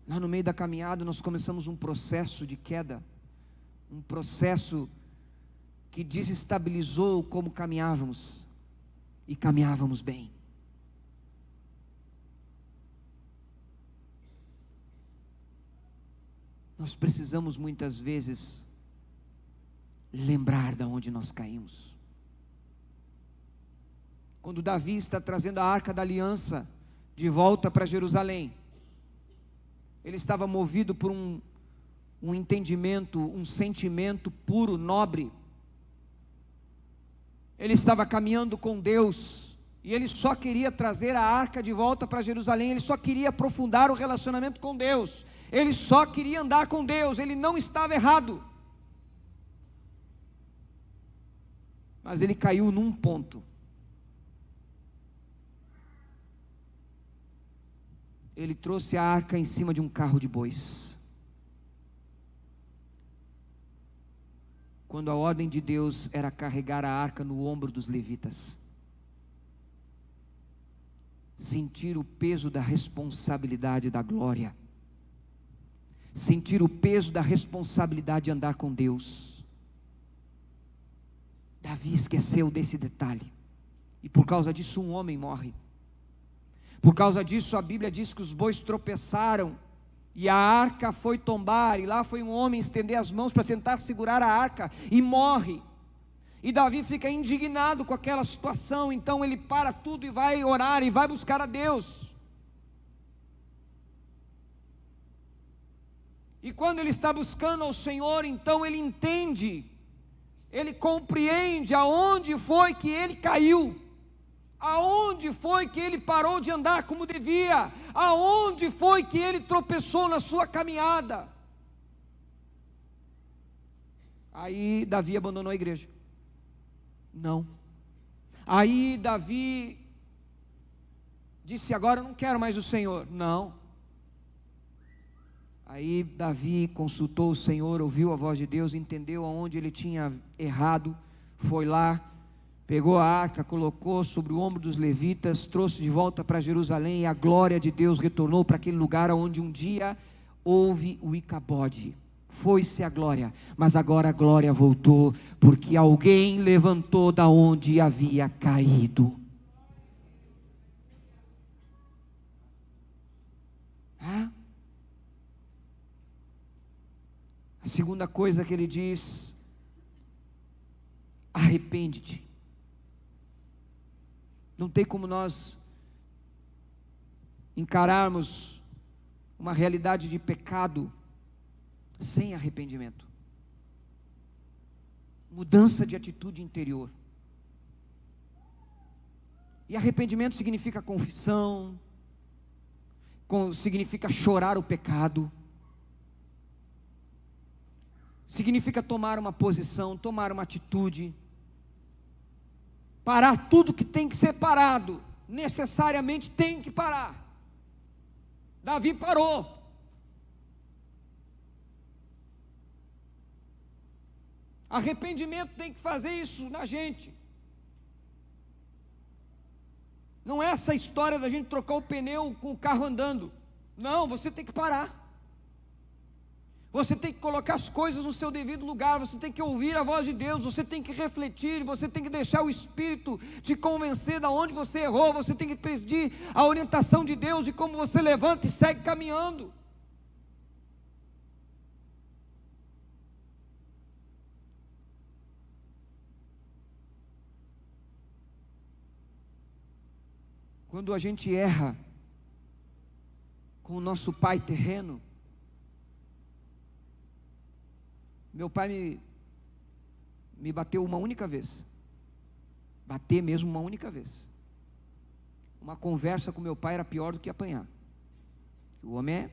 Lá no meio da caminhada nós começamos um processo de queda, um processo que desestabilizou como caminhávamos, e caminhávamos bem. Nós precisamos muitas vezes lembrar de onde nós caímos. Quando Davi está trazendo a Arca da Aliança de volta para Jerusalém, ele estava movido por um entendimento, um sentimento puro, nobre. Ele estava caminhando com Deus, e ele só queria trazer a arca de volta para Jerusalém, ele só queria aprofundar o relacionamento com Deus, ele só queria andar com Deus, ele não estava errado. Mas ele caiu num ponto. ele trouxe a arca em cima de um carro de bois. Quando a ordem de Deus era carregar a arca no ombro dos levitas. Sentir o peso da responsabilidade da glória. Sentir o peso da responsabilidade de andar com Deus. Davi esqueceu desse detalhe. E por causa disso um homem morre. Por causa disso a Bíblia diz que os bois tropeçaram. E a arca foi tombar. E lá foi um homem estender as mãos para tentar segurar a arca. E morre. E Davi fica indignado com aquela situação. Então ele para tudo e vai orar. E vai buscar a Deus. E quando ele está buscando ao Senhor, então ele entende. Ele compreende aonde foi que ele caiu. Aonde foi que ele parou de andar como devia? Aonde foi que ele tropeçou na sua caminhada? Aí Davi abandonou a igreja. Não. Aí Davi disse: agora eu não quero mais o Senhor. Não. Aí Davi consultou o Senhor, ouviu a voz de Deus, entendeu aonde ele tinha errado, foi lá, pegou a arca, colocou sobre o ombro dos levitas, trouxe de volta para Jerusalém, e a glória de Deus retornou para aquele lugar onde um dia houve o Icabode. Foi-se a glória, mas agora a glória voltou, porque alguém levantou da onde havia caído. A segunda coisa que ele diz: arrepende-te. Não tem como nós encararmos uma realidade de pecado sem arrependimento. Mudança de atitude interior. E arrependimento significa confissão, significa chorar o pecado, significa tomar uma posição, tomar uma atitude, parar tudo que tem que ser parado, necessariamente tem que parar. Davi parou. Arrependimento tem que fazer isso na gente. Não é essa história da gente trocar o pneu com o carro andando. Não, você tem que parar. Você tem que colocar as coisas no seu devido lugar. Você tem que ouvir a voz de Deus. Você tem que refletir. Você tem que deixar o Espírito te convencer de onde você errou. Você tem que pedir a orientação de Deus de como você levanta e segue caminhando. Quando a gente erra com o nosso pai terreno, meu pai me bateu uma única vez. Bater mesmo uma única vez. Uma conversa com meu pai era pior do que apanhar. O homem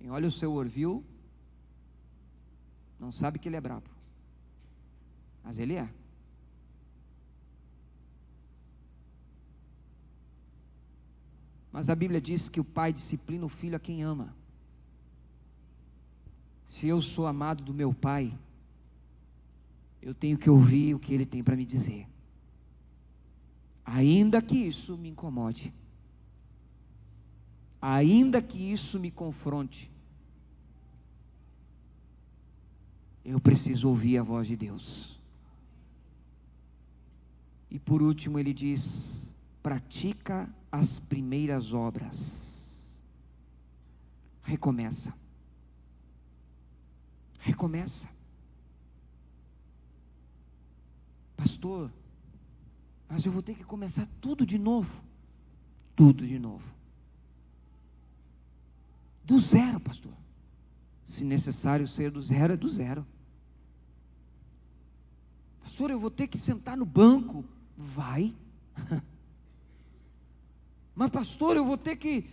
quem olha o seu orvil, não sabe que ele é brabo. Mas ele é. Mas a Bíblia diz que o pai disciplina o filho a quem ama. Se eu sou amado do meu pai, eu tenho que ouvir o que ele tem para me dizer, ainda que isso me incomode, ainda que isso me confronte, eu preciso ouvir a voz de Deus. E por último ele diz: pratica as primeiras obras. Recomeça. Recomeça. Pastor, mas eu vou ter que começar tudo de novo. Tudo de novo. Do zero, pastor. Se necessário ser do zero, é do zero. Pastor, eu vou ter que sentar no banco. Vai. Mas pastor, eu vou ter que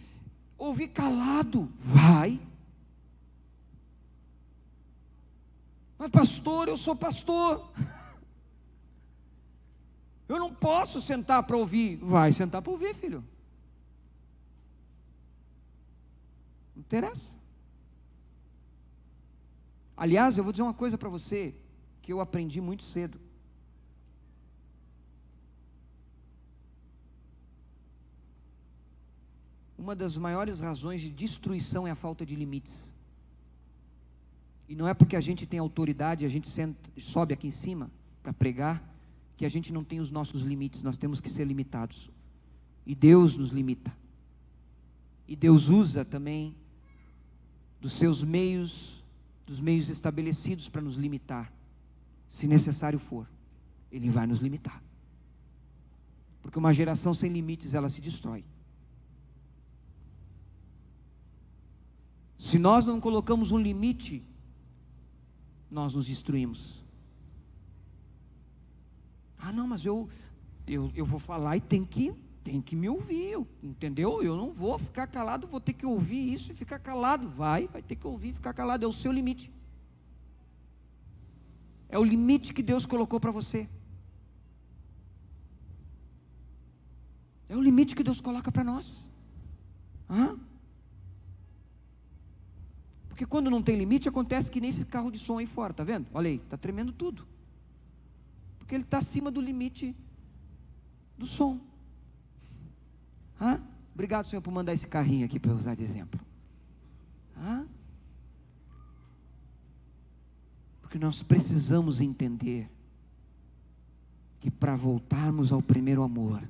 ouvir calado. Vai. Mas pastor, eu sou pastor. Eu não posso sentar para ouvir. Vai sentar para ouvir, filho. interessa. Aliás, eu vou dizer uma coisa para você, que eu aprendi muito cedo. Uma das maiores razões de destruição é a falta de limites. E não é porque a gente tem autoridade, a gente sobe aqui em cima para pregar, que a gente não tem os nossos limites. Nós temos que ser limitados. E Deus nos limita. E Deus usa também dos seus meios, dos meios estabelecidos para nos limitar. Se necessário for, Ele vai nos limitar. Porque uma geração sem limites, ela se destrói. Se nós não colocamos um limite, nós nos destruímos. Ah, não, mas eu vou falar e tem que me ouvir, entendeu? Eu não vou ficar calado, vou ter que ouvir isso e ficar calado. Vai ter que ouvir e ficar calado, é o seu limite. É o limite que Deus colocou para você. É o limite que Deus coloca para nós. Porque quando não tem limite, acontece que nem esse carro de som aí fora, tá vendo? Olha aí, está tremendo tudo. Porque ele está acima do limite do som. Obrigado, Senhor, por mandar esse carrinho aqui para eu usar de exemplo. Porque nós precisamos entender que para voltarmos ao primeiro amor,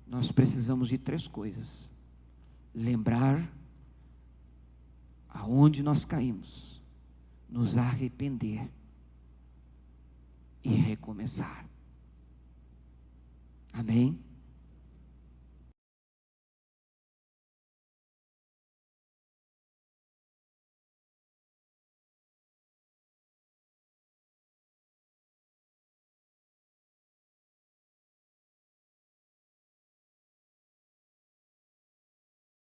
nós precisamos de 3 coisas: lembrar aonde nós caímos, nos arrepender e recomeçar. Amém?